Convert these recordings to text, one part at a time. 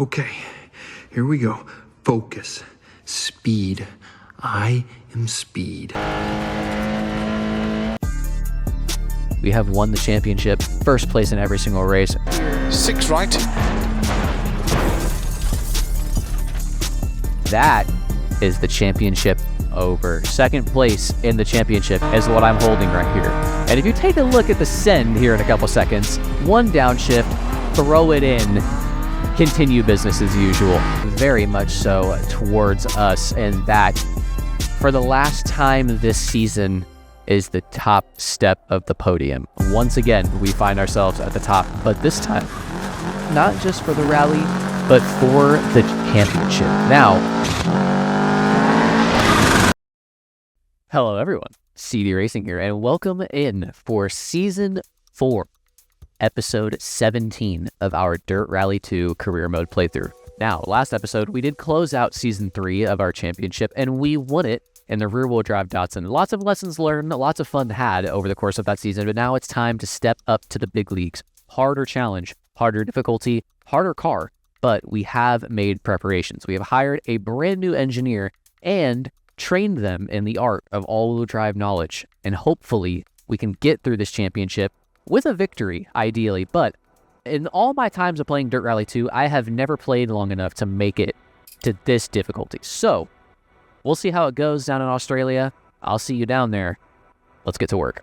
Okay, here we go. Focus. Speed. I am speed. We have won the championship, first place in every single race. 6 right. That is the championship over. Second place in the championship is what I'm holding right here. And if you take a look at the send here in a couple seconds, one downshift, throw it in, continue business as usual. Very much so towards us, and that, for the last time this season, is the top step of the podium. Once again, we find ourselves at the top, but this time, not just for the rally, but for the championship. Now, hello everyone, CD Racing here, and welcome in for Season 4, Episode 17 of our Dirt Rally 2 Career Mode playthrough. Now, last episode, we did close out Season 3 of our championship, and we won it in the rear-wheel drive Datsun. Lots of lessons learned, lots of fun had over the course of that season, but now it's time to step up to the big leagues. Harder challenge, harder difficulty, harder car, but we have made preparations. We have hired a brand new engineer and trained them in the art of all-wheel drive knowledge, and hopefully we can get through this championship with a victory, ideally. But in all my times of playing Dirt Rally 2, I have never played long enough to make it to this difficulty. So we'll see how it goes down in Australia. I'll see you down there. Let's get to work.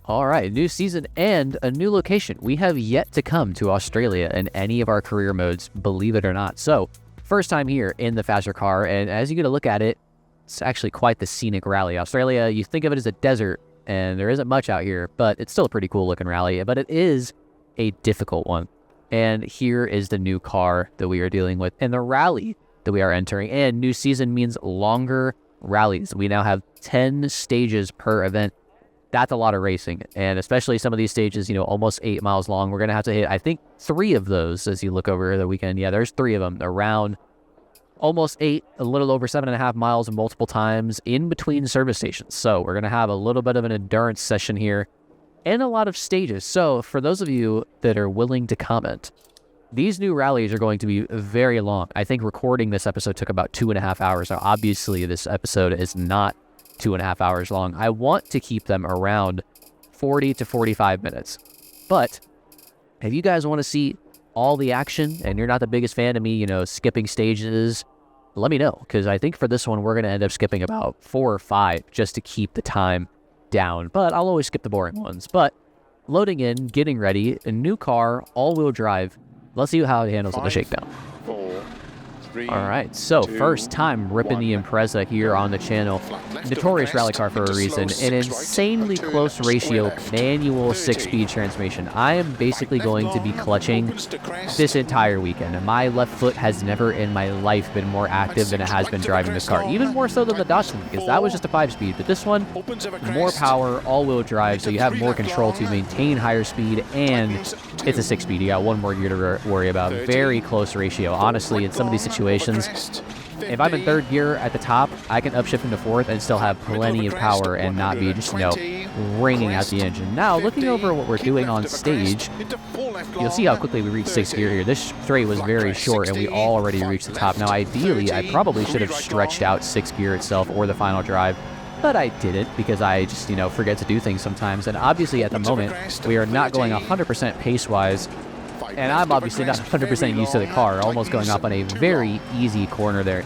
All right, new season and a new location. We have yet to come to Australia in any of our career modes, believe it or not. So first time here in the faster car, and as you get a look at it, it's actually quite the scenic rally. Australia, you think of it as a desert, and there isn't much out here, but it's still a pretty cool looking rally, but it is a difficult one. And here is the new car that we are dealing with and the rally that we are entering. And new season means longer rallies. We now have 10 stages per event. That's a lot of racing. And especially some of these stages, almost 8 miles long. We're going to have to hit, I think, 3 of those as you look over the weekend. Yeah, there's 3 of them around almost 8, a little over 7.5 miles multiple times in between service stations. So we're going to have a little bit of an endurance session here and a lot of stages. So for those of you that are willing to comment, these new rallies are going to be very long. I think recording this episode took about 2.5 hours. Now, obviously, this episode is not 2.5 hours long. I want to keep them around 40 to 45 minutes. But if you guys want to see all the action and you're not the biggest fan of me, skipping stages, let me know. Because I think for this one, we're going to end up skipping about 4 or 5 just to keep the time down, but I'll always skip the boring ones. But loading in, getting ready, a new car, all-wheel drive. Let's see how it handles on the shakedown. 4, 3, all right, so 2, first time ripping 1. the Impreza here on the channel. Notorious rally car for a reason. An insanely close ratio manual 6-speed transmission. I am basically going to be clutching this entire weekend. And my left foot has never in my life been more active than it has been driving this car. Even more so than the Datsun, because that was just a 5-speed. But this one, more power, all-wheel drive, so you have more control to maintain higher speed, and it's a 6-speed. You got one more gear to worry about. Very close ratio. Honestly, in some of these situations, if I'm in 3rd gear at the top, I can upshift into 4th and still have plenty of power and not be just, ringing out the engine. Now, looking over what we're doing on stage, you'll see how quickly we reach 6th gear here. This straight was very short, and we already reached the top. Now, ideally, I probably should have stretched out 6th gear itself or the final drive, but I didn't because I just, forget to do things sometimes. And obviously, at the moment, we are not going 100% pace-wise, and I'm obviously not 100% used to the car, almost going up on a very easy corner there.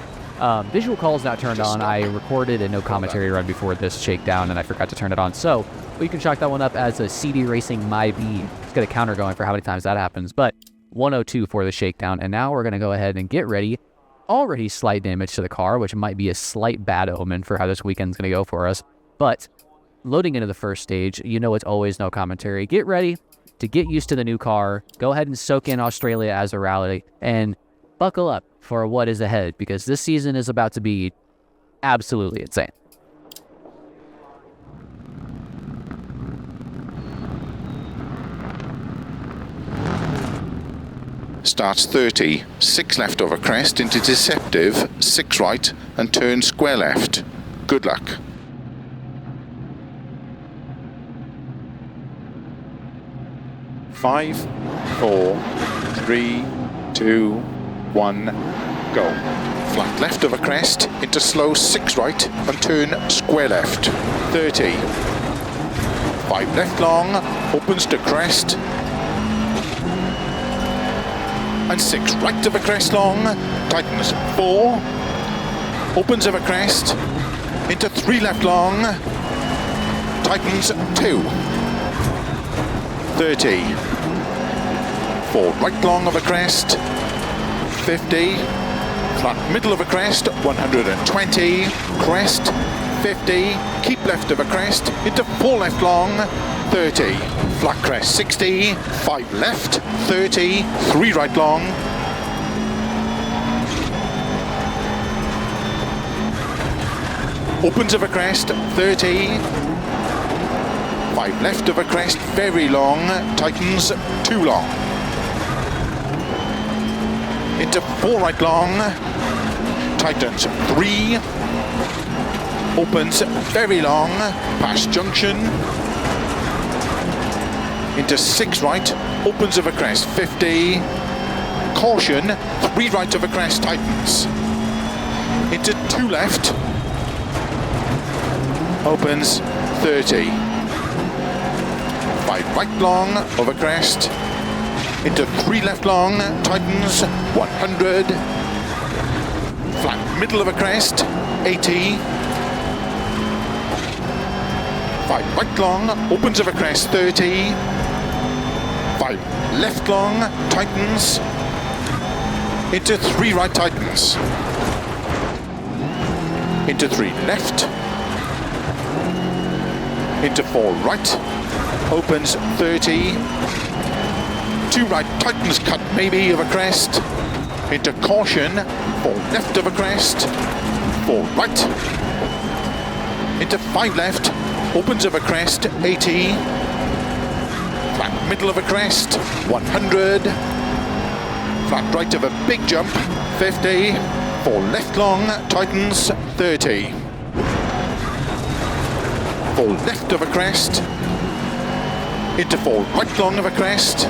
Visual call is not turned on. I recorded a no commentary run before this shakedown, and I forgot to turn it on. So we can chalk that one up as a CD Racing My B. Let's get a counter going for how many times that happens. But 102 for the shakedown, and now we're going to go ahead and get ready. Already slight damage to the car, which might be a slight bad omen for how this weekend's going to go for us. But loading into the first stage, it's always no commentary. Get ready to get used to the new car. Go ahead and soak in Australia as a rally, and buckle up for what is ahead, because this season is about to be absolutely insane. Starts 30, 6 left over crest into deceptive, 6 right and turn square left. Good luck. 5, 4, 3, 2, 1, go. Flat left of a crest, into slow 6 right, and turn square left, 30. 5 left long, opens to crest, and 6 right of a crest long, tightens 4, opens of a crest, into 3 left long, tightens 2, 30. 4 right long of a crest, 50, flat middle of a crest, 120, crest, 50, keep left of a crest, into 4 left long, 30, flat crest, 60, 5 left, 30, 3 right long, opens of a crest, 30, 5 left of a crest, very long, tightens 2 long, into 4 right long, tightens 3, opens very long, past junction, into 6 right, opens of a crest, 50, caution, 3 right of a crest, tightens, into 2 left, opens 30, 5 right long of a crest, into 3 left long, tightens 100, flat middle of a crest, 80, 5 right long, opens of a crest, 30, 5 left long, tightens, into 3 right, tightens, into 3 left, into 4 right, opens 30, 2 right, tightens cut maybe of a crest, into caution, 4 left of a crest, 4 right, into 5 left, opens of a crest, 80, flat middle of a crest, 100, flat right of a big jump, 50, 4 left long, tightens, 30, 4 left of a crest, into 4 right long of a crest,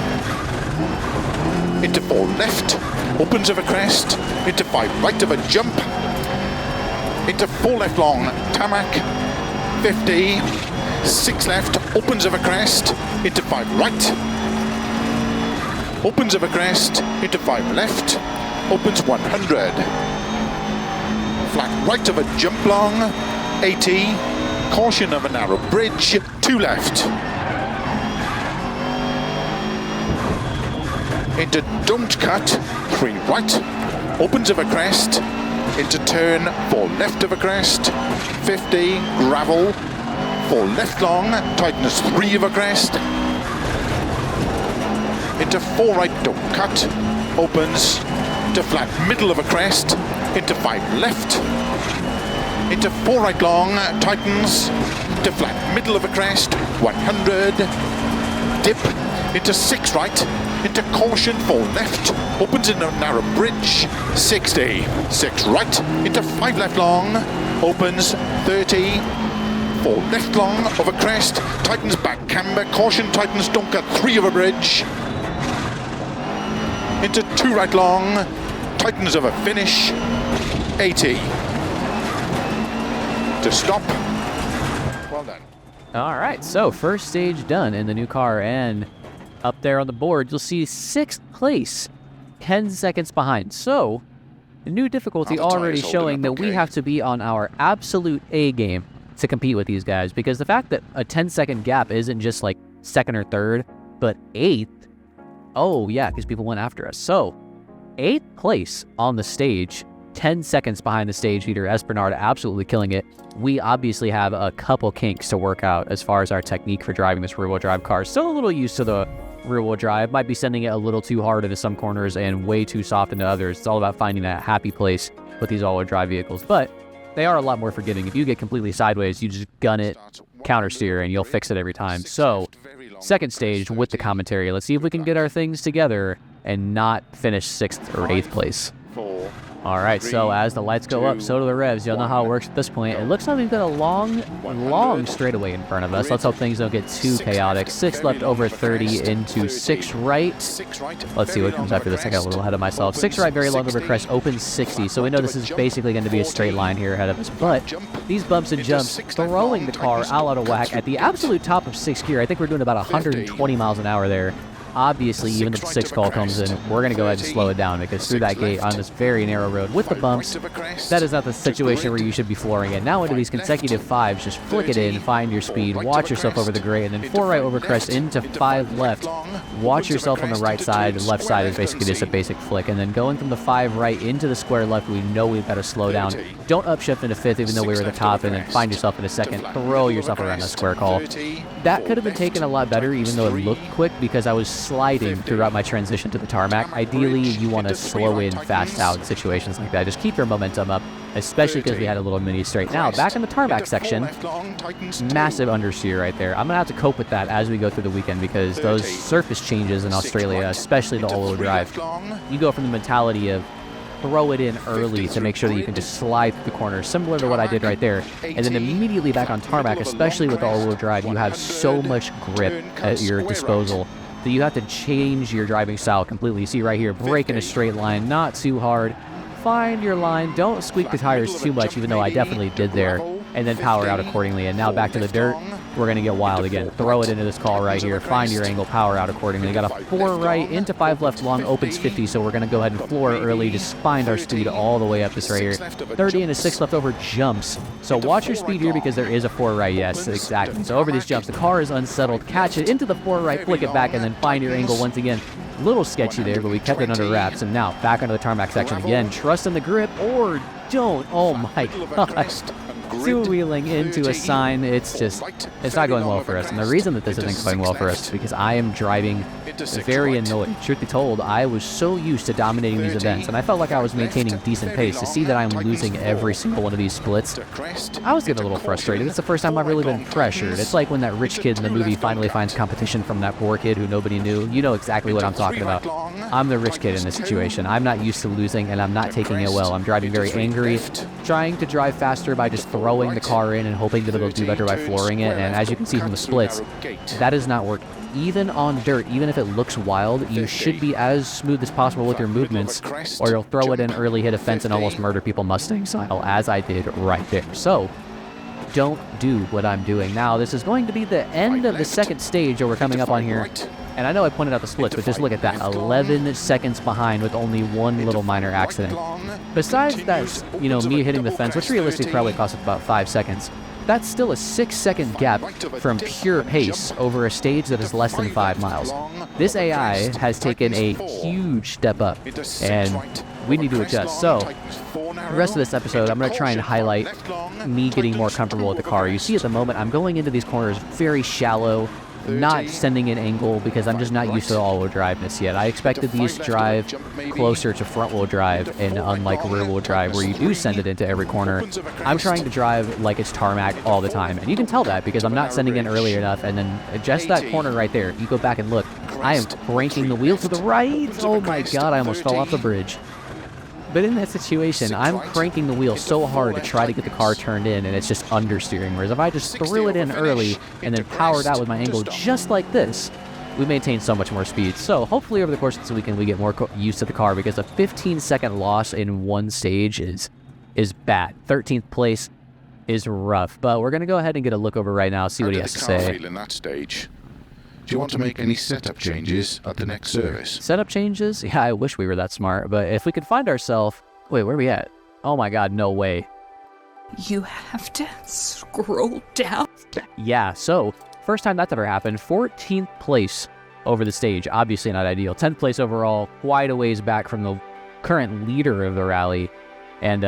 into 4 left, opens of a crest, into 5 right of a jump, into 4 left long, tarmac, 50, 6 left, opens of a crest, into 5 right, opens of a crest, into 5 left, opens 100, flat right of a jump long, 80, caution of a narrow bridge, 2 left, into don't cut, 3 right, opens of a crest, into turn, 4 left of a crest, 50, gravel, 4 left long, tightens 3 of a crest, into 4 right, don't cut, opens, to flat middle of a crest, into 5 left, into 4 right long, tightens, to flat middle of a crest, 100, dip, into 6 right, into caution, 4 left, opens in a narrow bridge, 60, 6 right, into 5 left long, opens, 30, 4 left long of a crest, tightens back camber, caution, tightens, don't cut, 3 of a bridge, into 2 right long, tightens of a finish, 80, to stop, well done. All right, so first stage done in the new car, and up there on the board, you'll see 6th place, 10 seconds behind. So, the new difficulty already showing that we have to be on our absolute A game to compete with these guys, because the fact that a 10-second gap isn't just like 2nd or 3rd, but 8th, oh yeah, because people went after us. So, 8th place on the stage, 10 seconds behind the stage leader, Espernard, absolutely killing it. We obviously have a couple kinks to work out as far as our technique for driving this rear-wheel drive car. Still a little used to the rear-wheel drive, might be sending it a little too hard into some corners and way too soft into others. It's all about finding that happy place with these all-wheel drive vehicles, but they are a lot more forgiving. If you get completely sideways, you just gun it, counter steer, and you'll fix it every time. So, 2nd stage with the commentary. Let's see if we can get our things together and not finish 6th or 8th place. 4, All right, so as the lights go up, so do the revs. You'll know how it works at this point. It looks like we've got a long straightaway in front of us. Let's hope things don't get too chaotic. 6 left over 30 into 6 right. Let's see what comes after this. I got a little ahead of myself. 6 right, very long over crest, opens 60. So we know this is basically going to be a straight line here ahead of us. But these bumps and jumps, throwing the car all out of whack at the absolute top of 6th gear. I think we're doing about 120 miles an hour there. Obviously, even if the 6 call comes in, we're going to go ahead and slow it down because through that gate on this very narrow road with the bumps, that is not the situation where you should be flooring it. Now into these consecutive 5s, just flick it in, find your speed, watch yourself over the grate, and then 4 right over crest into 5 left. Watch yourself on the right side. The left side is basically just a basic flick. And then going from the 5 right into the square left, we know we've got to slow down. Don't upshift into 5th even though we were at the top, and then find yourself in a 2nd. Throw yourself around the square call. That could have been taken a lot better even though it looked quick because I was sliding throughout my transition to the tarmac. Ideally, you want to slow in, fast out in situations like that. Just keep your momentum up, especially because we had a little mini straight. Now, back in the tarmac section, massive understeer right there. I'm going to have to cope with that as we go through the weekend because those surface changes in Australia, especially the all-wheel drive, you go from the mentality of throw it in early to make sure that you can just slide through the corner, similar to what I did right there. And then immediately back on tarmac, especially with the all-wheel drive, you have so much grip at your disposal that you have to change your driving style completely. See right here, brake in a straight line, not too hard. Find your line, don't squeak the tires too much, even though I definitely did there, and then power out accordingly. And now back to the dirt, we're going to get wild again. Throw it into this call right here, find your angle, power out accordingly. Got a 4 right into 5 left long, opens 50, so we're going to go ahead and floor early, just find our speed all the way up this right here. 30 into 6 left over jumps. So watch your speed here because there is a 4 right, yes, exactly. So over these jumps, the car is unsettled, catch it into the 4 right, flick it back, and then find your angle once again. A little sketchy there, but we kept it under wraps. And now back onto the tarmac section again. Trust in the grip or don't. Oh my gosh. Two-wheeling into a sign, it's not going well for us. And the reason that this isn't going well for us is because I am driving very annoyed. Truth be told, I was so used to dominating these events, and I felt like I was maintaining decent pace. To see that I'm losing every single one of these splits, I was getting a little frustrated. It's the first time I've really been pressured. It's like when that rich kid in the movie finally finds competition from that poor kid who nobody knew. You know exactly what I'm talking about. I'm the rich kid in this situation. I'm not used to losing, and I'm not taking it well. I'm driving very angry, trying to drive faster by just throwing the car in and hoping that it'll do better by flooring it. And as you can see from the splits, that is not working. Even on dirt, even if it looks wild, you should be as smooth as possible with your movements, or you'll throw it in early, hit a fence, and almost murder people Mustang style, as I did right there. So, don't do what I'm doing. Now, this is going to be the end of the 2nd stage that we're coming up on here. And I know I pointed out the splits, but just look at that. 11 seconds behind with only one little minor accident. Besides that, you know, me hitting the fence, which realistically probably cost us about 5 seconds, that's still a 6-second gap from pure pace over a stage that is less than 5 miles. This AI has taken a huge step up, and we need to adjust. So, the rest of this episode, I'm going to try and highlight me getting more comfortable with the car. You see at the moment, I'm going into these corners very shallow, not sending an angle because I'm just not used to the all-wheel driveness yet. I expected these to drive closer to front-wheel drive, and unlike rear-wheel drive where you do send it into every corner, I'm trying to drive like it's tarmac all the time. And you can tell that because I'm not sending in early enough, and then just that corner right there, you go back and look, I am cranking the wheel to the right. Oh my god, I almost fell off the bridge. But in that situation, I'm cranking the wheel so hard to try to get the car turned in, and it's just understeering. Whereas if I just threw it in early and then powered out with my angle just like this, we maintain so much more speed. So hopefully over the course of this weekend, we get more used to the car because a 15-second loss in one stage is bad. 13th place is rough. But we're going to go ahead and get a look over right now, see what he has to say. In that stage? Do you want to make any setup changes at the next service? Setup changes? Yeah, I wish we were that smart, but if we could find ourselves... Wait, where are we at? Oh my god, no way. You have to scroll down. Yeah, so, first time that's ever happened. 14th place over the stage. Obviously not ideal. 10th place overall, quite a ways back from the current leader of the rally. And,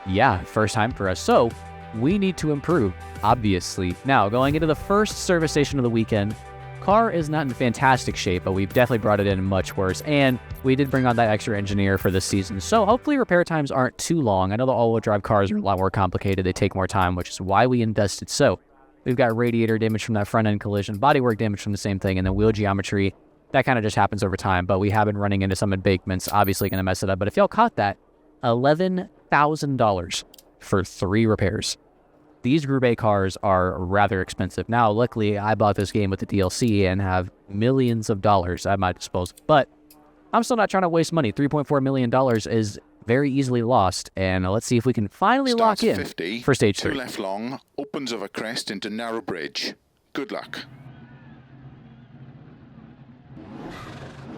yeah, first time for us. So, we need to improve, obviously. Now, going into the first service station of the weekend, car is not in fantastic shape, but we've definitely brought it in much worse, and we did bring on that extra engineer for this season, so hopefully repair times aren't too long. I know the all-wheel drive cars are a lot more complicated, they take more time, which is why we invested. So we've got radiator damage from that front-end collision, bodywork damage from the same thing, and then wheel geometry. That kind of just happens over time, but we have been running into some embankments, obviously going to mess it up. But if y'all caught that, $11,000 for 3 repairs. These Group A cars are rather expensive. Now, luckily, I bought this game with the DLC and have millions of dollars at my disposal. But I'm still not trying to waste money. $3.4 million is very easily lost. And let's see if we can finally lock in for stage 3. 2 left long, opens over crest into narrow bridge. Good luck.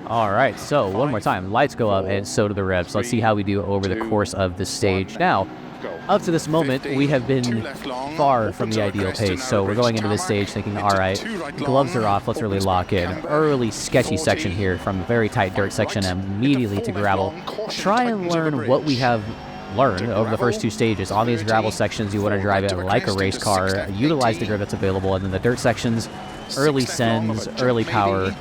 All right, so one more time. Lights go up and so do the revs. Let's see how we do over the course of the stage. Now, up to this moment, we have been far from the ideal pace. So we're going into this stage thinking, all right, gloves are off, let's really lock in. Early sketchy section here from very tight dirt section immediately to gravel. Try and learn what we have learned over the first 2 stages. On these gravel sections, you want to drive it like a race car, utilize the grip that's available, and then the dirt sections, early sends, early power,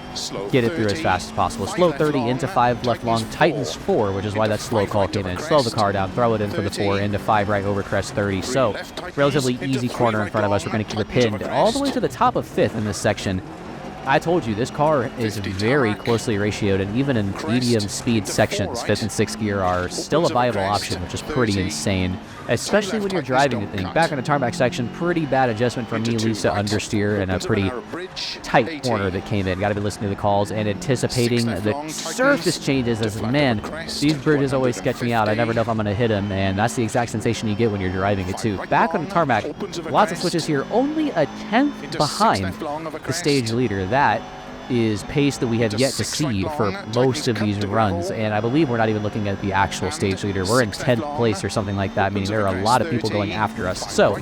get it through as fast as possible. Slow 30 into 5 left long, tightens 4, which is why that slow call came in. Slow the car down, throw it in for the 4, into 5 right over crest 30. So, relatively easy corner in front of us. We're going to keep it pinned all the way to the top of 5th in this section. I told you, this car is very closely ratioed, and even in medium speed sections, 5th and 6th gear are still a viable option, which is pretty insane, especially when you're driving the thing. Back in the tarmac section, pretty bad adjustment from me, Lisa, understeer, and a pretty tight corner that came in. Got to be listening to the calls and anticipating the surface changes as, man, these bridges always sketch me out. I never know if I'm going to hit them, and that's the exact sensation you get when you're driving it, too. Back on the tarmac, lots of switches here, only a 10th behind the stage leader. That is pace that we have yet to see for most of these runs, and I believe we're not even looking at the actual stage leader. We're in 10th place or something like that, meaning there are a lot of people going after us. So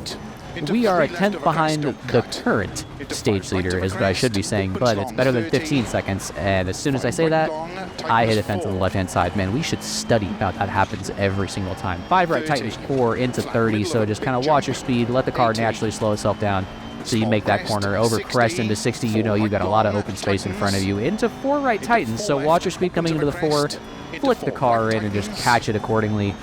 we are a 10th behind the current stage leader, is what I should be saying, but it's better than 15 seconds, and as soon as I say that, I hit a fence on the left-hand side. Man, we should study how that happens every single time. 5 right tightens 4 into 30, so just kind of watch your speed, let the car naturally slow itself down. So you make that corner over crest into 60, you know you've got a lot of open space in front of you. Into 4 right tightens, so watch your speed coming into the 4, flick the car in and just catch it accordingly.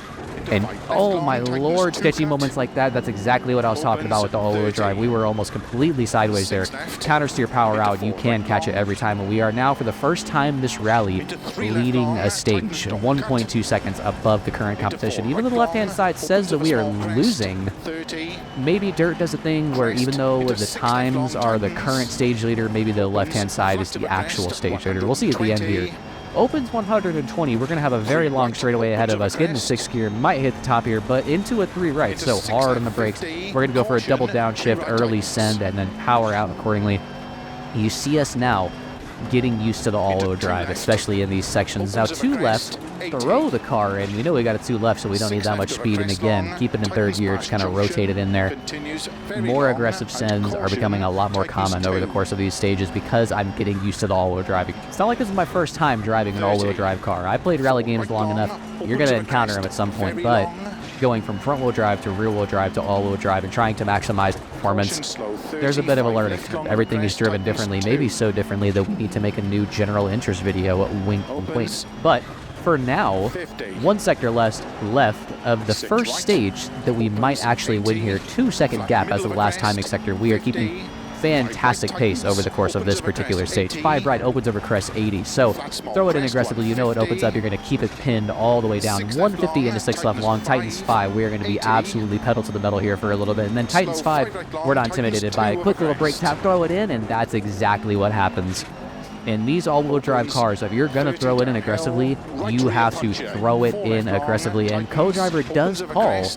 And oh my lord, sketchy moments like that, that's exactly what I was talking about with the all-wheel drive. We were almost completely sideways there. Counter steer power out, you can catch it every time. And we are now, for the first time this rally, leading a stage, 1.2 seconds above the current competition. Even though the left-hand side says that we are losing, maybe dirt does a thing where even though the times are the current stage leader, maybe the left-hand side is the actual stage leader. We'll see at the end here. Opens 120. We're going to have a very long straightaway ahead of us. Get into 6th gear. Might hit the top here, but into a 3 right. So hard on the brakes. We're going to go for a double downshift, early send, and then power out accordingly. You see us now getting used to the all-wheel drive, especially in these sections. Now 2 left, throw the car in. We know we got a 2 left, so we don't need that much speed. And again, keep it in 3rd gear, just kind of rotate it in there. More aggressive sends are becoming a lot more common over the course of these stages because I'm getting used to the all-wheel driving. It's not like this is my first time driving an all-wheel drive car. I played rally games long enough. You're going to encounter them at some point, but going from front-wheel drive to rear-wheel drive to all-wheel drive and trying to maximize performance, there's a bit of a learning curve. Everything is driven differently, maybe so differently that we need to make a new general interest video, wink, wink. But for now, 1 sector left of the first stage that we might actually win here. 2-second gap as of the last timing sector. We are keeping fantastic pace over the course of this particular stage. 5 right opens over crest 80, so throw it in aggressively. You know it opens up. You're going to keep it pinned all the way down. 150 into 6 left long. Tightens 5. We are going to be absolutely pedal to the metal here for a little bit. And then Tightens 5, we're not intimidated by a quick little brake tap. Throw it in, and that's exactly what happens. In these all-wheel drive cars, if you're going to throw it in aggressively, you have to throw it in aggressively. And co-driver does call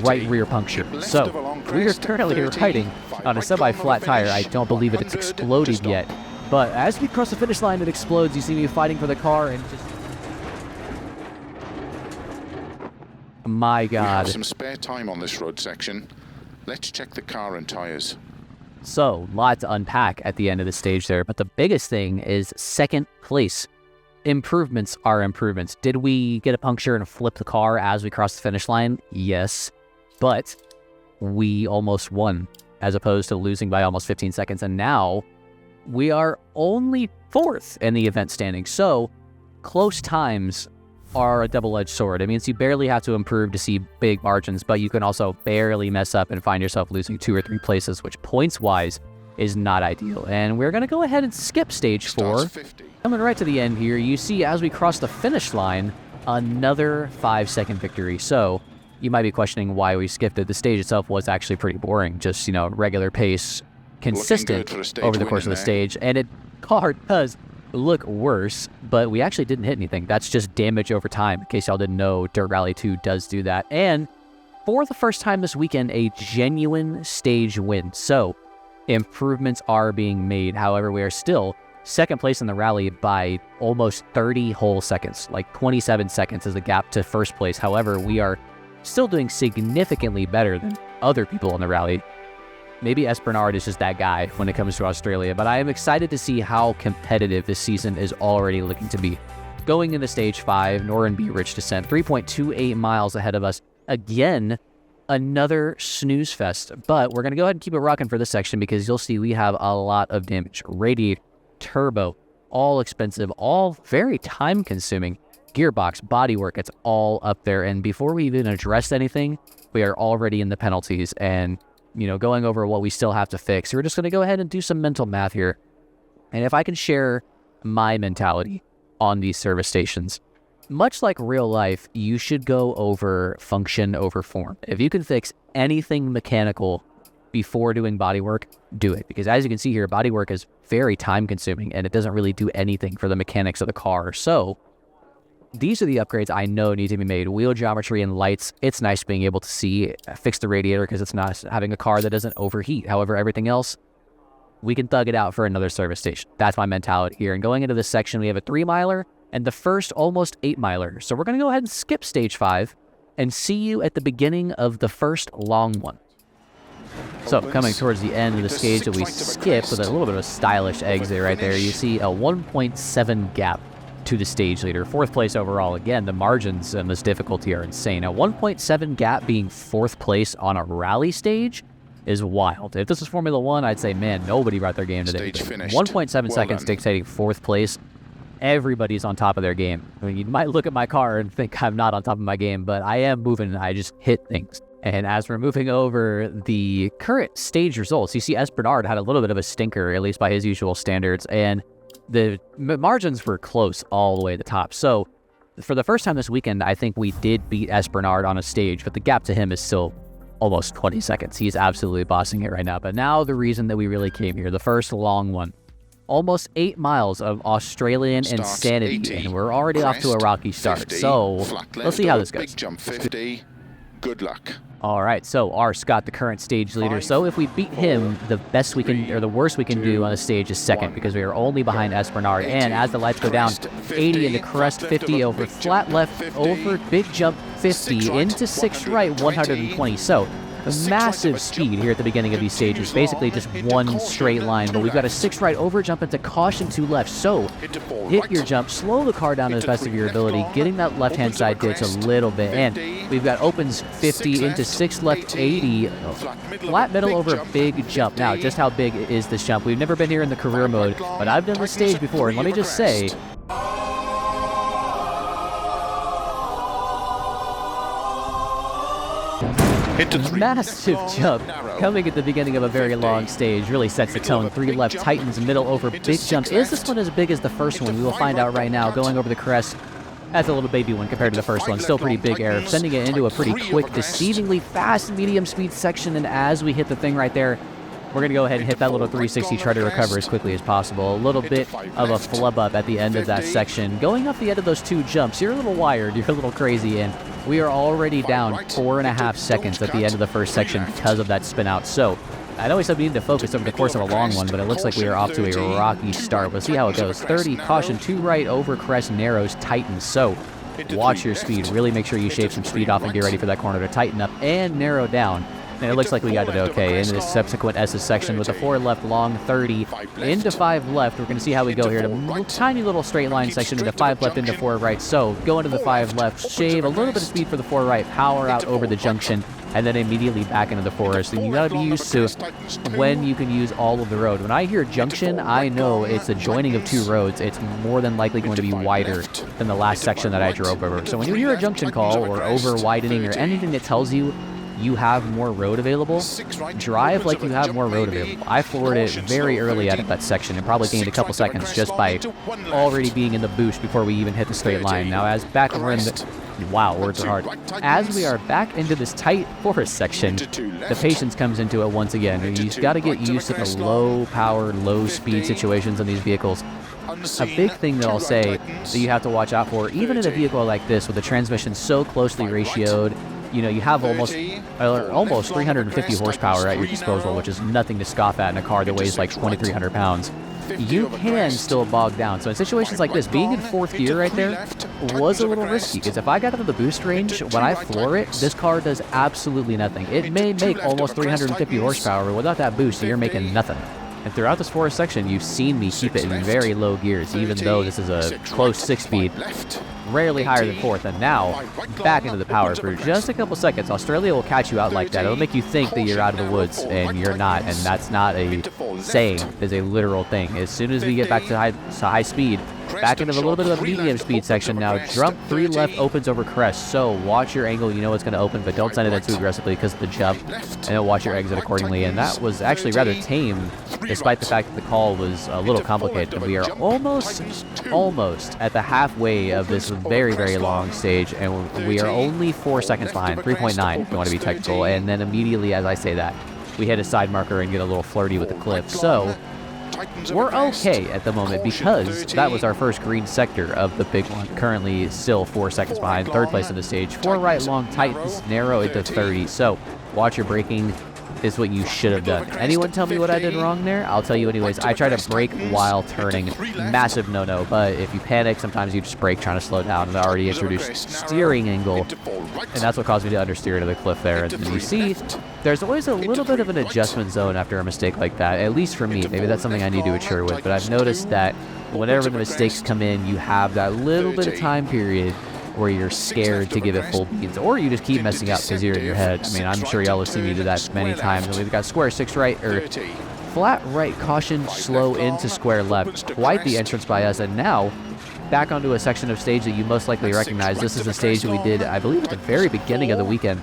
right rear puncture. So we are currently riding on a semi-flat tire. I don't believe it's exploded yet. But as we cross the finish line, it explodes. You see me fighting for the car and just... My God. We have some spare time on this road section. Let's check the car and tires. So, lot to unpack at the end of the stage there, but the biggest thing is 2nd place. Improvements are improvements. Did we get a puncture and flip the car as we crossed the finish line? Yes, but we almost won, as opposed to losing by almost 15 seconds, and now we are only 4th in the event standing. So, close times are a double-edged sword. It means you barely have to improve to see big margins, but you can also barely mess up and find yourself losing 2 or 3 places, which points-wise is not ideal. And we're going to go ahead and skip stage 4. Coming right to the end here, you see as we cross the finish line, another 5-second victory. So you might be questioning why we skipped it. The stage itself was actually pretty boring, just, regular pace, consistent over the course of the stage, and car does look worse, but we actually didn't hit anything. That's just damage over time. In case y'all didn't know, Dirt Rally 2 does do that. And for the first time this weekend, a genuine stage win. So improvements are being made. However, we are still second place in the rally by almost 30 whole seconds. Like 27 seconds is the gap to first place. However, we are still doing significantly better than other people in the rally. Maybe Esplanade is just that guy when it comes to Australia, but I am excited to see how competitive this season is already looking to be. Going into stage 5, Noren B. Rich Descent, 3.28 miles ahead of us. Again, another snooze fest, but we're going to go ahead and keep it rocking for this section because you'll see we have a lot of damage. Radiator, turbo, all expensive, all very time consuming. Gearbox, bodywork, it's all up there. And before we even address anything, we are already in the penalties and, going over what we still have to fix. We're just going to go ahead and do some mental math here. And if I can share my mentality on these service stations, much like real life, you should go over function over form. If you can fix anything mechanical before doing bodywork, do it. Because as you can see here, bodywork is very time consuming and it doesn't really do anything for the mechanics of the car. So these are the upgrades I know need to be made. Wheel geometry and lights, it's nice being able to see. Fix the radiator because it's nice having a car that doesn't overheat. However, everything else, we can thug it out for another service station. That's my mentality here. And going into this section, we have a 3-miler and the first almost 8-miler. So we're going to go ahead and skip stage 5 and see you at the beginning of the first long one. So coming towards the end of the stage that we skip with a little bit of a stylish exit right there, you see a 1.7 gap to the stage leader. 4th place overall. Again, the margins in this difficulty are insane. A 1.7 gap being 4th place on a rally stage is wild. If this was Formula 1, I'd say, man, nobody brought their game today. 1.7 seconds dictating 4th place. Everybody's on top of their game. I mean, you might look at my car and think I'm not on top of my game, but I am moving. I just hit things. And as we're moving over the current stage results, you see Esplanade had a little bit of a stinker, at least by his usual standards, and the margins were close all the way to the top. So for the first time this weekend, I think we did beat Esplanade on a stage, but the gap to him is still almost 20 seconds. He's absolutely bossing it right now. But now the reason that we really came here, the first long one, almost 8 miles of Australian insanity, 80, and we're already off to a rocky start. 50, so let's see how this goes. Big jump 50. Good luck. All right, so our Scott, the current stage leader. So if we beat him, the best we can, or the worst we can do on the stage is second, because we are only behind Esplanade. And as the lights go down, 80 into crest, 50 over flat left, over big jump, 50 into 6 right, 120. So a massive speed here at the beginning of these stages, basically just one straight line, but we've got a 6 right over jump into caution 2 left. So hit your jump, slow the car down to the best of your ability, getting that left-hand side ditch a little bit, and we've got opens 50 into 6 left, 80, flat middle over big jump. Now, just how big is this jump? We've never been here in the career mode, but I've done this stage before, and let me just say, massive jump coming at the beginning of a very long stage really sets the tone. 3 left, tightens, middle over, big jump. Is this one as big as the first one? We will find out right now. Going over the crest, that's a little baby one compared to the first one. Still pretty big air, sending it into a pretty quick, deceivingly fast medium speed section. And as we hit the thing right there, we're going to go ahead and hit that little 360, try to recover as quickly as possible. A little bit of a flub up at the end of that section. Going up the end of those 2 jumps, you're a little wired, you're a little crazy, and we are already down 4.5 seconds at the end of the first section because of that spin out. So I know we said we need to focus over the course of a long one, but it looks like we are off to a rocky start. We'll see how it goes. 30, caution, 2 right, over crest, narrows, tightens. So watch your speed. Really make sure you shave some speed off and get ready for that corner to tighten up and narrow down. And it looks like we got it okay in this subsequent S's section with a 4 left long, 30 into 5 left. We're going to see how we go here to a tiny little straight line section into 5 left into 4 right. So go into the 5 left, shave a little bit of speed for the 4 right, power out over the junction, and then immediately back into the forest. And you got to be used to when you can use all of the road. When I hear junction, I know it's a joining of 2 roads. It's more than likely going to be wider than the last section that I drove over. So when you hear a junction call or over widening or anything that tells you you have more road available, drive like you have more road available. I floored it very early out of that section and probably gained a couple seconds just by already being in the boost before we even hit the straight line. Now, as back when we're in the... Wow, words are hard. As we are back into this tight forest section, the patience comes into it once again. You've got to get used to the low power, low speed situations in these vehicles. A big thing that I'll say that you have to watch out for, even in a vehicle like this with the transmission so closely ratioed, you know, you have almost 350 horsepower at your disposal, which is nothing to scoff at in a car that weighs like 2,300 pounds. You can still bog down. So in situations like this, being in 4th gear right there was a little risky, because if I got into the boost range, when I floor it, this car does absolutely nothing. It may make almost 350 horsepower, but without that boost, you're making nothing. And throughout this forest section, you've seen me keep it in very low gears, even though this is a close 6-speed, rarely higher than 4th. And now, back into the power for just a couple seconds. Australia will catch you out like that. It'll make you think that you're out of the woods, and you're not. And that's not a saying. It's a literal thing. As soon as we get back to high speed, back into a little bit of a medium speed section now. Jump 3 left opens over crest, so watch your angle. You know it's going to open, but don't send it in too aggressively because of the jump, and then watch your exit accordingly. And that was actually rather tame, despite the fact that the call was a little complicated. And we are almost at the halfway of this very, very long stage, and we are only 4 seconds behind, 3.9 if you want to be technical. And then immediately as I say that, we hit a side marker and get a little flirty with the cliff. So we're okay at the moment because that was our first green sector of the big one. Currently still 4 seconds behind, 3rd place in the stage. 4 right long tightens, narrow into 30. So watch your braking is what you should have done. Anyone tell me what I did wrong there? I'll tell you anyways. I try to brake while turning. Massive no-no, but if you panic, sometimes you just brake trying to slow down. And I already introduced steering angle, and that's what caused me to understeer into the cliff there. And you see, there's always a little bit of an adjustment zone after a mistake like that, at least for me. Maybe that's something I need to mature with, but I've noticed that whenever the mistakes come in, you have that little bit of time period where you're scared to give it full beans, or you just keep messing up because you're in your head. I mean, I'm sure y'all have seen me do that many times. And we've got square 6 right, or flat right caution, slow into square left. Quite the entrance by us, and now back onto a section of stage that you most likely recognize. This is the stage that we did, I believe, at the very beginning of the weekend.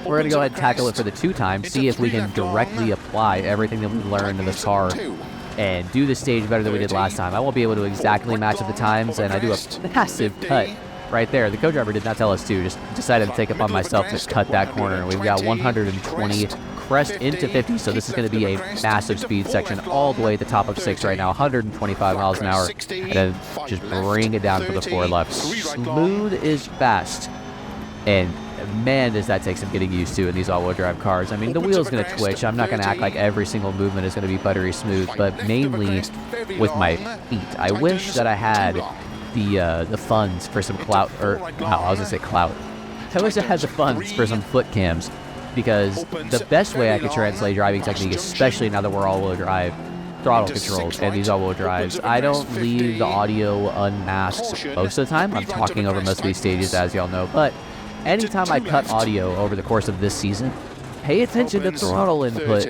We're going to go ahead and tackle it for the 2 times, see if we can directly apply everything that we learned in this car and do the stage better than we did last time. I won't be able to exactly match up the times, and I do a massive cut right there. The co-driver did not tell us to, just decided to take upon myself to cut that corner. We've got 120 crest into 50, so this is going to be a massive speed section all the way at the top of 6 right now, 125 miles an hour, and then just bring it down for the 4 left. Smooth is fast, and man, does that take some getting used to in these all-wheel drive cars. I mean, the wheel's going to twitch. I'm not going to act like every single movement is going to be buttery smooth, but mainly with my feet. I wish that I had the funds for some clout, or no, I was gonna say clout. I wish I had the funds for some foot cams, because the best way I could translate driving technique, especially now that we're all-wheel drive, throttle controls and these all-wheel drives, I don't leave the audio unmasked most of the time. I'm talking over most of these stages, as y'all know, but anytime I cut audio over the course of this season, pay attention to throttle input,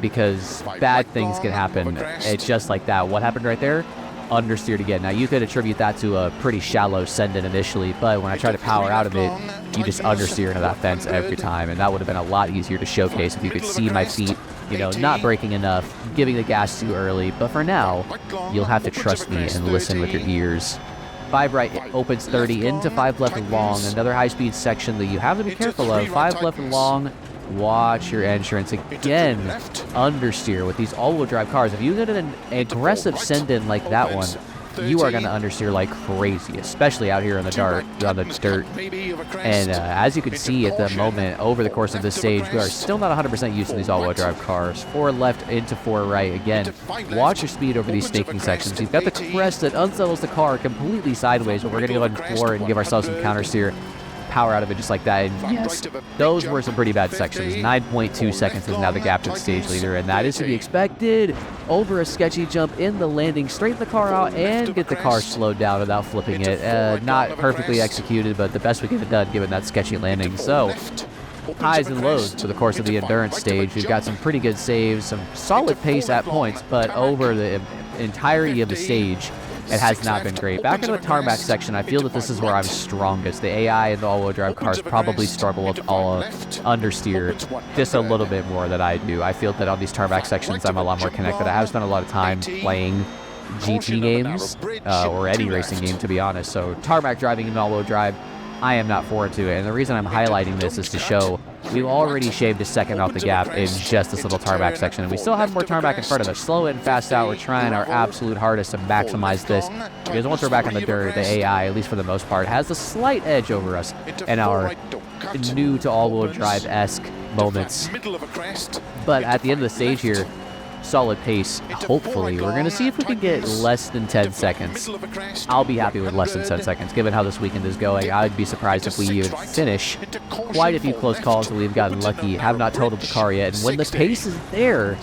because bad things can happen. It's just like that. What happened right there? Understeered again. Now, you could attribute that to a pretty shallow send-in initially, but when I try to power out of it, you just understeer into that fence every time, and that would have been a lot easier to showcase if you could see my feet, you know, not braking enough, giving the gas too early. But for now, you'll have to trust me and listen with your ears. 5 right opens 30 into 5 left and long. Another high-speed section that you have to be careful of. 5 left and long. Watch your entrance. Again, understeer with these all-wheel drive cars. If you get an aggressive send-in like that one, you are going to understeer like crazy, especially out here in the dark, on the dirt. And as you can see at the moment, over the course of this stage, we are still not 100% used to these all-wheel drive cars. 4 left into 4 right. Again, watch your speed over these snaking sections. You've got the crest that unsettles the car completely sideways, but we're going to go ahead and floor it and give ourselves some counter steer. Power out of it just like that. And yes, those were some pretty bad sections. 9.2 seconds is now the gap to the stage leader, and that is to be expected. Over a sketchy jump in the landing, straighten the car out and get the car slowed down without flipping it. Not perfectly executed, but the best we could have done given that sketchy landing. So highs and lows for the course of the endurance stage. We've got some pretty good saves, some solid pace at points, but over the entirety of the stage, it has not been great. Back into the tarmac section, I feel that this is where I'm strongest. The AI and the all-wheel drive cars probably struggle with all understeer just a little bit more than I do. I feel that on these tarmac sections, I'm a lot more connected. I have spent a lot of time playing GT games, or any racing game, to be honest. So tarmac driving and all-wheel drive, I am not forward to it. And the reason I'm highlighting this is to show we've already shaved a second off the gap in just this little tarmac section. And we still have more tarmac in front of us. Slow in, fast out. We're trying our absolute hardest to maximize this. Because once we're back on the dirt, the AI, at least for the most part, has a slight edge over us in our new to all-wheel drive-esque moments. But at the end of the stage here, solid pace, hopefully. We're going to see if we can get less than 10 seconds. I'll be happy with less than 10 seconds, given how this weekend is going. I'd be surprised if we even finish. Quite a few close calls that we've gotten lucky, have not totaled the car yet, and when the pace is there,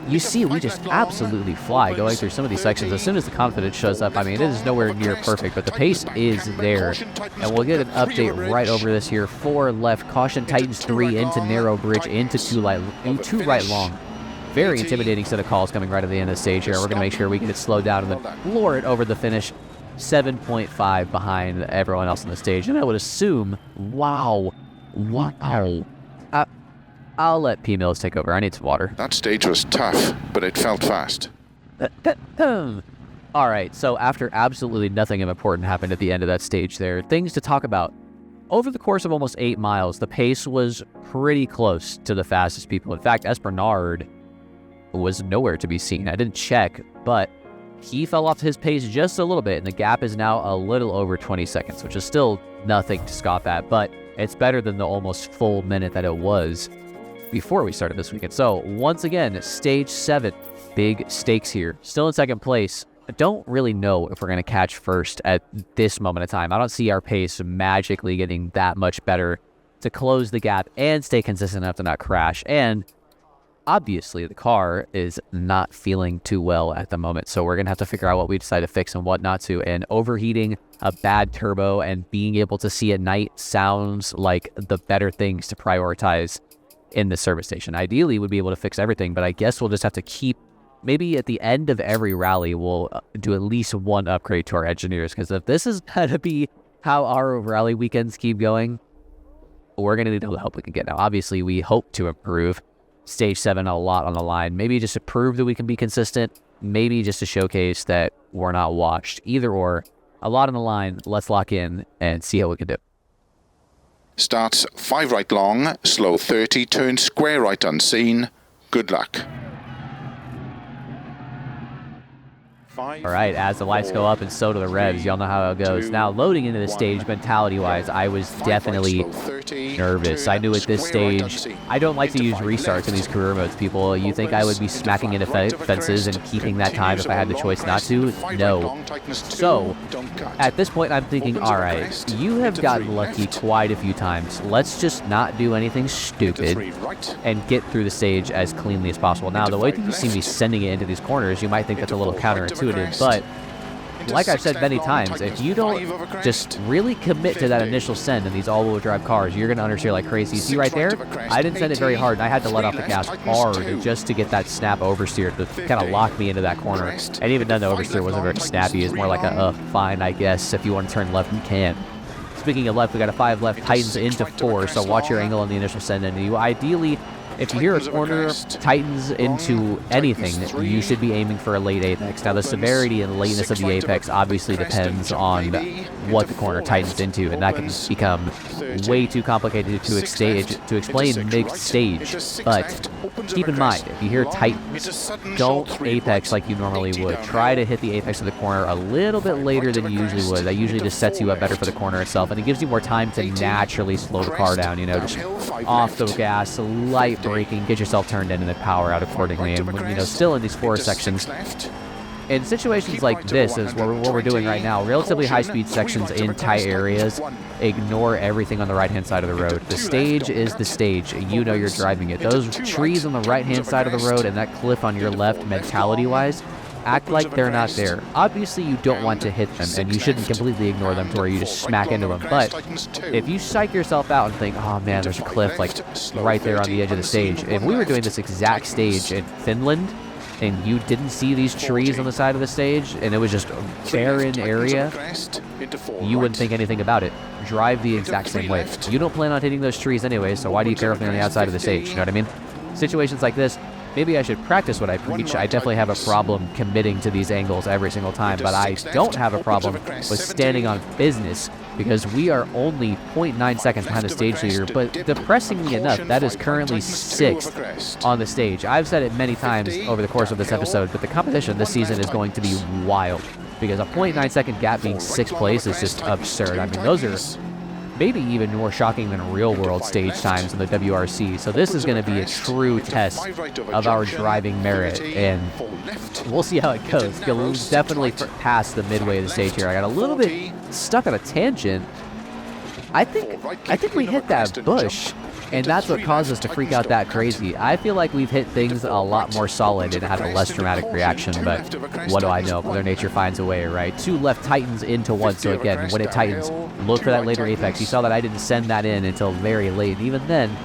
you see we just absolutely fly going through some of these sections. As soon as the confidence shows up, I mean, it is nowhere near perfect, but the pace is there. And we'll get an update right over this here. 4 left, caution tightens 3 into narrow bridge, into 2 right long. Very intimidating set of calls coming right at the end of the stage here. We're going to make sure we get it slowed down and then floor it over the finish. 7.5 behind everyone else on the stage. And I would assume, wow. I'll let P. Mills take over. I need some water. That stage was tough, but it felt fast. All right, so after absolutely nothing important happened at the end of that stage there, things to talk about. Over the course of almost 8 miles, the pace was pretty close to the fastest people. In fact, Espernard was nowhere to be seen. I didn't check, but he fell off his pace just a little bit, and the gap is now a little over 20 seconds, which is still nothing to scoff at, but it's better than the almost full minute that it was before we started this weekend. So once again, stage 7, big stakes here. Still in second place. I don't really know if we're going to catch first at this moment in time. I don't see our pace magically getting that much better to close the gap and stay consistent enough to not crash. And obviously, the car is not feeling too well at the moment, so we're going to have to figure out what we decide to fix and what not to. And overheating, a bad turbo, and being able to see at night sounds like the better things to prioritize in the service station. Ideally, we'd be able to fix everything, but I guess we'll just have to keep, maybe at the end of every rally, we'll do at least one upgrade to our engineers, because if this is going to be how our rally weekends keep going, we're going to need all the help we can get. Now, obviously, we hope to improve Stage 7 a lot on the line. Maybe just to prove that we can be consistent. Maybe just to showcase that we're not washed. Either or. A lot on the line. Let's lock in and see how we can do. Starts 5 right long, slow 30, turn square right unseen. Good luck. All right, as the lights go up and so do the revs, y'all know how it goes. Now, loading into the stage, mentality-wise, I was definitely nervous. I knew at this stage, I don't like to use restarts in these career modes, people. You think I would be smacking into fences and keeping that time if I had the choice not to? No. So, at this point, I'm thinking, all right, you have gotten lucky quite a few times. Let's just not do anything stupid and get through the stage as cleanly as possible. Now, the way that you see me sending it into these corners, you might think that's a little counterintuitive, but like I've said many times, if you don't just really commit to that initial send in these all-wheel drive cars, you're going to understeer like crazy. See right there? I didn't send it very hard, and I had to let off the gas hard just to get that snap oversteer to kind of lock me into that corner. And even then, the oversteer wasn't very snappy. It's more like a, fine, I guess. If you want to turn left, you can. Speaking of left, we got a 5 left, tightens into 4, so watch your angle on the initial send. And you ideally, if you hear a corner tightens into anything, you should be aiming for a late apex. Now, the severity and lateness of the apex obviously depends on what the corner tightens into, and that can become way too complicated to explain mid-stage. But keep in mind, if you hear tightens, don't apex like you normally would. Try to hit the apex of the corner a little bit later than you usually would. That usually just sets you up better for the corner itself, and it gives you more time to naturally slow the car down, you know, just off the gas, light braking, get yourself turned in, and then power out accordingly. And, you know, still in these forest sections, in situations like this is what we're doing right now, relatively high-speed sections in tight areas, ignore everything on the right-hand side of the road. The stage is the stage. You know you're driving it. Those trees on the right-hand side of the road and that cliff on your left, mentality-wise, act like they're not there. Obviously, you don't want to hit them, and you shouldn't completely ignore them to where you just smack into them. But if you psych yourself out and think, oh man, there's a cliff like right there on the edge of the stage. If we were doing this exact stage in Finland, and you didn't see these trees on the side of the stage, and it was just a barren area, you wouldn't think anything about it. Drive the exact same way. You don't plan on hitting those trees anyway, so why do you care if they're on the outside of the stage? You know what I mean? Situations like this, maybe I should practice what I preach. I definitely have a problem committing to these angles every single time, but I don't have a problem with standing on business because we are only 0.9 seconds behind the stage leader, but depressingly enough, that is currently 6th on the stage. I've said it many times over the course of this episode, but the competition this season is going to be wild because a 0.9 second gap being 6th place is just absurd. I mean, those are maybe even more shocking than real-world stage times in the WRC. So this is going to be a true test of our driving merit, and we'll see how it goes. We'll definitely past the midway of the stage here. I got a little bit stuck on a tangent. I think we hit that bush, and that's what caused us to freak out that crazy. I feel like we've hit things a lot more solid and had a less dramatic reaction, but what do I know? Mother Nature finds a way, right? 2 left tightens into 1, so again, when it tightens, look for that later apex. You saw that I didn't send that in until very late, and even then,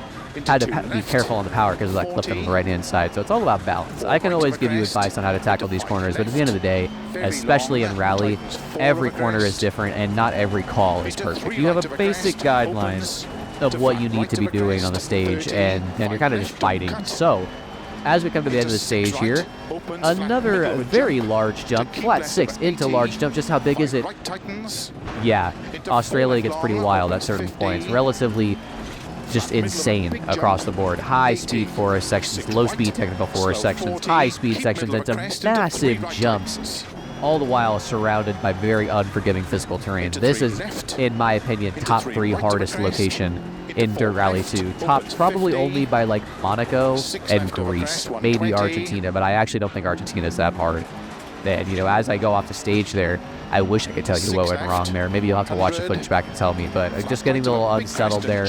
had to be careful on the power because of that clip on the right-hand side, so it's all about balance. I can always give you advice on how to tackle these corners, but at the end of the day, especially in rally, every corner is different, and not every call is perfect. You have a basic guideline of what you need to be doing on the stage, and you're kind of just fighting. So, as we come to the end of the stage here, another very large jump, flat 6 into large jump. Just how big is it? Yeah, Australia gets pretty wild at certain points. Relatively just insane across the board. High speed forest sections, low speed technical forest sections, high speed sections, into massive jumps, all the while surrounded by very unforgiving physical terrain. This is, in my opinion, top 3 hardest location in Dirt Rally 2. Topped probably only by like Monaco and Greece, maybe Argentina, but I actually don't think Argentina is that hard. And, you know, as I go off the stage there, I wish I could tell you what went wrong there. Maybe you'll have to watch the footage back and tell me, but just getting a little unsettled there.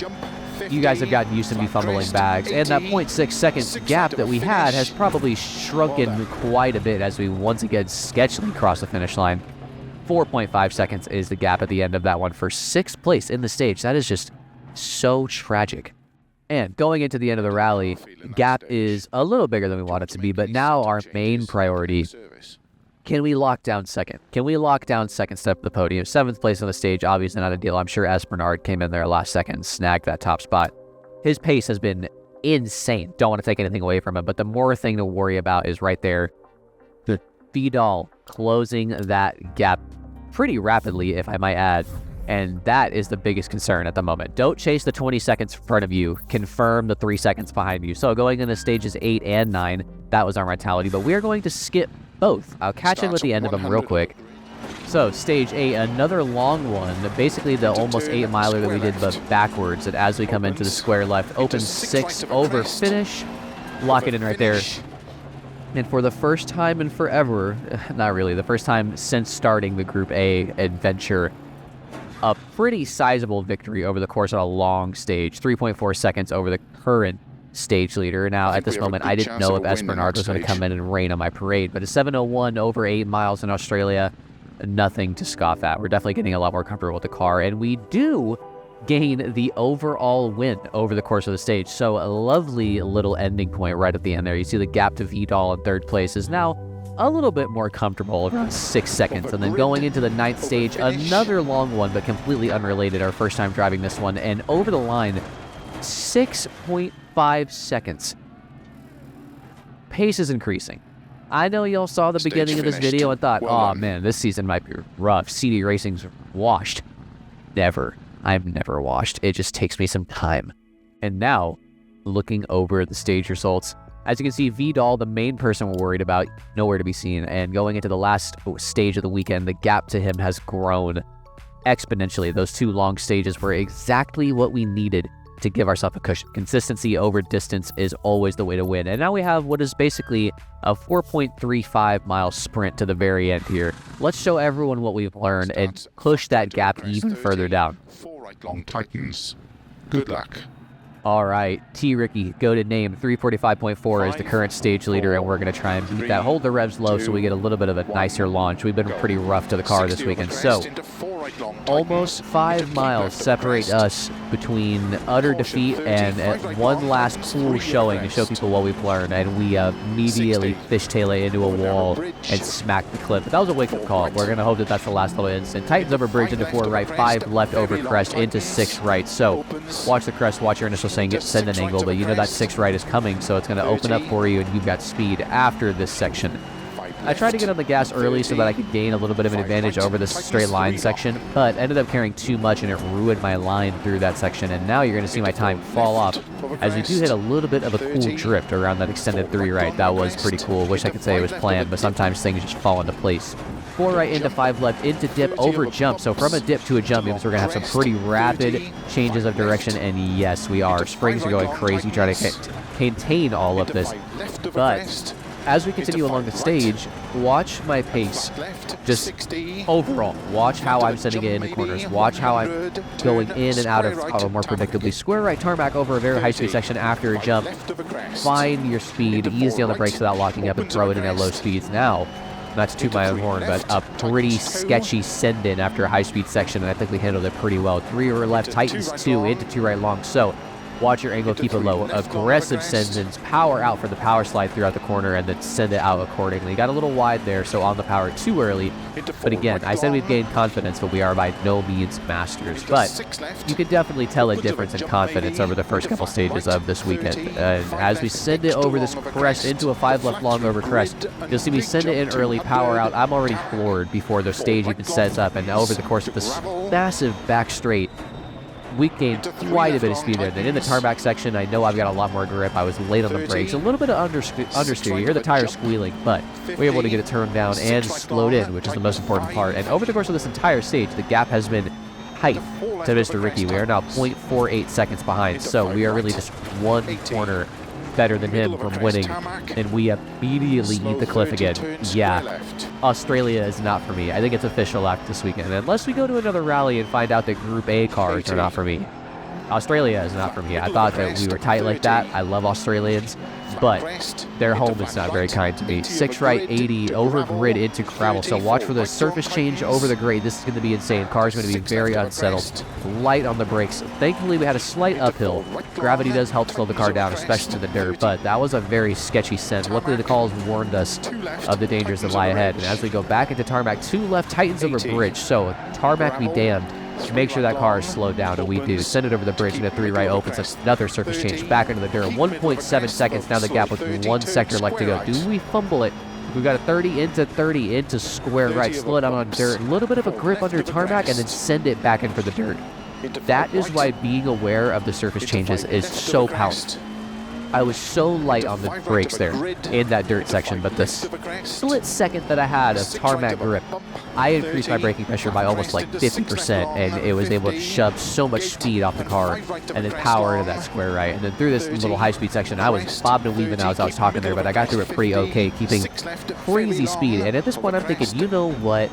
You guys have gotten used to me fumbling bags, and that 0.6 seconds gap that we had has probably shrunken quite a bit as we once again sketchily cross the finish line. 4.5 seconds is the gap at the end of that one for 6th place in the stage. That is just so tragic. And going into the end of the rally, gap is a little bigger than we want it to be, but now our main priority, can we lock down second? Can we lock down second step of the podium? 7th place on the stage, obviously not a deal. I'm sure S. Bernard came in there last second and snagged that top spot. His pace has been insane. Don't want to take anything away from him, but the more thing to worry about is right there. The Vidal closing that gap pretty rapidly, if I might add. And that is the biggest concern at the moment. Don't chase the 20 seconds in front of you. Confirm the 3 seconds behind you. So going into stages 8 and 9, that was our mentality. But we're going to skip both. I'll catch in with the end of them real quick. So stage 8, another long one. Basically the almost 8 miler that we did, but backwards. And as we come into the square left, open 6 over finish. Lock it in right there. And for the first time in forever, not really, the first time since starting the Group A adventure, a pretty sizable victory over the course of a long stage, 3.4 seconds over the current stage leader. Now, at this moment, I didn't know if S. Bernard was going to come in and rain on my parade, but a 7:01 over 8 miles in Australia, nothing to scoff at. We're definitely getting a lot more comfortable with the car, and we do gain the overall win over the course of the stage. So a lovely little ending point right at the end there. You see the gap to Vidal in 3rd place is now a little bit more comfortable, around 6 seconds. And then going into the 9th stage, another long one, but completely unrelated. Our first time driving this one, and over the line, 6.5 seconds. Pace is increasing. I know y'all saw the beginning of this video and thought, oh man, this season might be rough. CD Racing's washed. Never. I'm never washed. It just takes me some time. And now, looking over the stage results, as you can see, Vidal, the main person we're worried about, nowhere to be seen. And going into the last stage of the weekend, the gap to him has grown exponentially. Those 2 long stages were exactly what we needed to give ourselves a cushion. Consistency over distance is always the way to win. And now we have what is basically a 4.35 mile sprint to the very end here. Let's show everyone what we've learned and push that gap even further down. 4 right long tightens. Good luck. All right, T. Ricky, go to name. 345.4 is the current stage leader, and we're going to try and beat that. Hold the revs low so we get a little bit of a nicer launch. We've been pretty rough to the car this weekend. So right long. Almost 5 miles separate us between utter defeat and one last cool showing to show people what we've learned, and we immediately fishtail it into a wall and smack the cliff. But that was a wake-up call. We're going to hope that that's the last little instant. Tightens over bridge into 4 right, 5 left over crest into 6 right. So watch the crest, watch your initial send an angle, but you know that 6 right is coming, so it's going to open up for you, and you've got speed after this section. I tried to get on the gas early so that I could gain a little bit of an advantage over this straight line section, but ended up carrying too much and it ruined my line through that section, and now you're going to see my time fall off as we do hit a little bit of a cool drift around that extended 3 right. That was pretty cool. Wish I could say it was planned, but sometimes things just fall into place. 4 right into 5 left into dip over jump. So from a dip to a jump means we're going to have some pretty rapid changes of direction, and yes, we are. Springs are going crazy trying to contain all of this, but as we continue along the stage, watch my pace. Just overall, watch how I'm sending it into corners. Watch how I'm going in and out of more predictably. Square right tarmac over a very high-speed section after a jump. Find your speed, easy on the brakes without locking up, and throw it in at low speeds. Now, not to toot my own horn, but a pretty sketchy send-in after a high-speed section, and I think we handled it pretty well. 3 over left, tightens 2 into 2 right long. So watch your angle, keep it low. Aggressive sends-ins, power out for the power slide throughout the corner, and then send it out accordingly. Got a little wide there, so on the power too early. But again, I said we've gained confidence, but we are by no means masters. But you can definitely tell a difference in confidence over the first couple stages of this weekend. And as we send it over this crest into a 5 left long over crest, you'll see me send it in early, power out. I'm already floored before the stage even sets up, and over the course of this massive back straight, we gained quite a bit of speed there. Then in the tarmac section, I know I've got a lot more grip. I was late on the brakes. A little bit of understeer. You hear the tires squealing, but we were able to get it turned down and slowed in, which is the most important part. And over the course of this entire stage, the gap has been height to Mr. Ricky. We are now 0.48 seconds behind, so we are really just 1 corner better than him from winning, and we immediately eat the cliff again. Yeah, Australia is not for me. I think it's official after this weekend, unless we go to another rally and find out that Group A cars are not for me. Australia is not for me. I thought that we were tight like that. I love Australians, but their home is not very kind to me. 6 right, 80, over grid into gravel. So watch for the surface change over the grade. This is going to be insane. Car's going to be very unsettled. Light on the brakes. Thankfully, we had a slight uphill. Gravity does help slow the car down, especially in the dirt, but that was a very sketchy send. Luckily, the calls warned us of the dangers that lie ahead. And as we go back into tarmac, 2 left, tightens over bridge. So tarmac be damned. Make sure that car is slowed down, and we do. Send it over the bridge into 3 right, opens another surface change back into the dirt. 1.7 seconds now the gap with 1 sector left to go. Do we fumble it? We've got a 30 into square right. Slow it down on dirt. A little bit of a grip under tarmac, and then send it back in for the dirt. That is why being aware of the surface changes is so powerful. I was so light on the brakes there in that dirt section, but the split second that I had of tarmac grip, I increased my braking pressure by almost like 50%, and it was able to shove so much speed off the car and then power into that square right. And then through this little high-speed section, I was bobbed and weaving as I was talking there, but I got through it pretty okay, keeping crazy speed. And at this point, I'm thinking, you know what?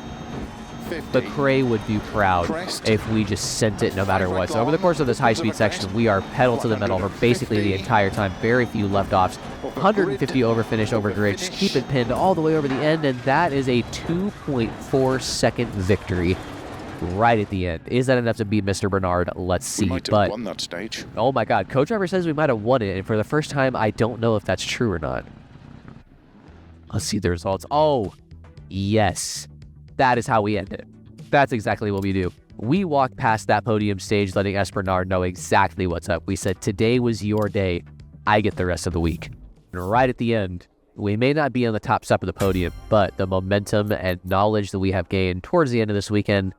The Cray would be proud if we just sent it no matter what. So over the course of this high-speed section, we are pedal to the metal for basically the entire time. Very few left-offs. 150 over finish over grid. Just keep it pinned all the way over the end, and that is a 2.4-second victory right at the end. Is that enough to beat Mr. Bernard? Let's see. But won that stage. Oh my God, co-driver says we might have won it, and for the first time, I don't know if that's true or not. Let's see the results. Oh, yes. That is how we end it. That's exactly what we do. We walked past that podium stage letting S. Bernard know exactly what's up. We said, today was your day. I get the rest of the week. And right at the end, we may not be on the top step of the podium, but the momentum and knowledge that we have gained towards the end of this weekend,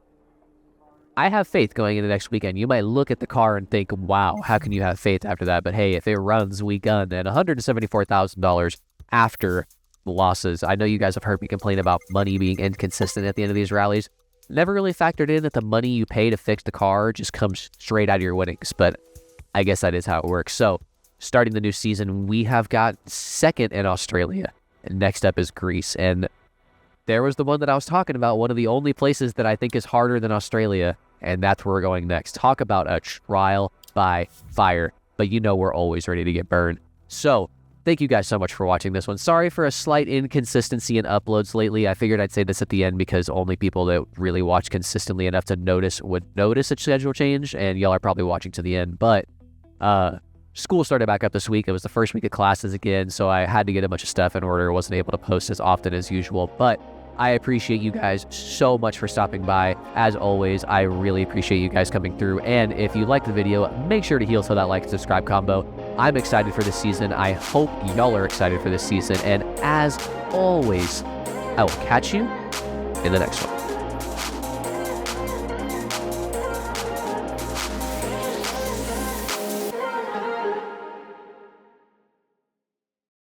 I have faith going into next weekend. You might look at the car and think, wow, how can you have faith after that? But hey, if it runs, we gun. And $174,000 after losses. I know you guys have heard me complain about money being inconsistent at the end of these rallies. Never really factored in that the money you pay to fix the car just comes straight out of your winnings, but I guess that is how it works. So, starting the new season, we have got second in Australia, and next up is Greece. And there was the one that I was talking about, one of the only places that I think is harder than Australia, and that's where we're going next. Talk about a trial by fire, but you know we're always ready to get burned. So, thank you guys so much for watching this one. Sorry for a slight inconsistency in uploads lately. I figured I'd say this at the end because only people that really watch consistently enough to notice would notice a schedule change, and y'all are probably watching to the end. But school started back up this week. It was the first week of classes again, so I had to get a bunch of stuff in order. Wasn't able to post as often as usual, but I appreciate you guys so much for stopping by. As always, I really appreciate you guys coming through. And if you liked the video, make sure to heel to that like and subscribe combo. I'm excited for this season. I hope y'all are excited for this season. And as always, I will catch you in the next one.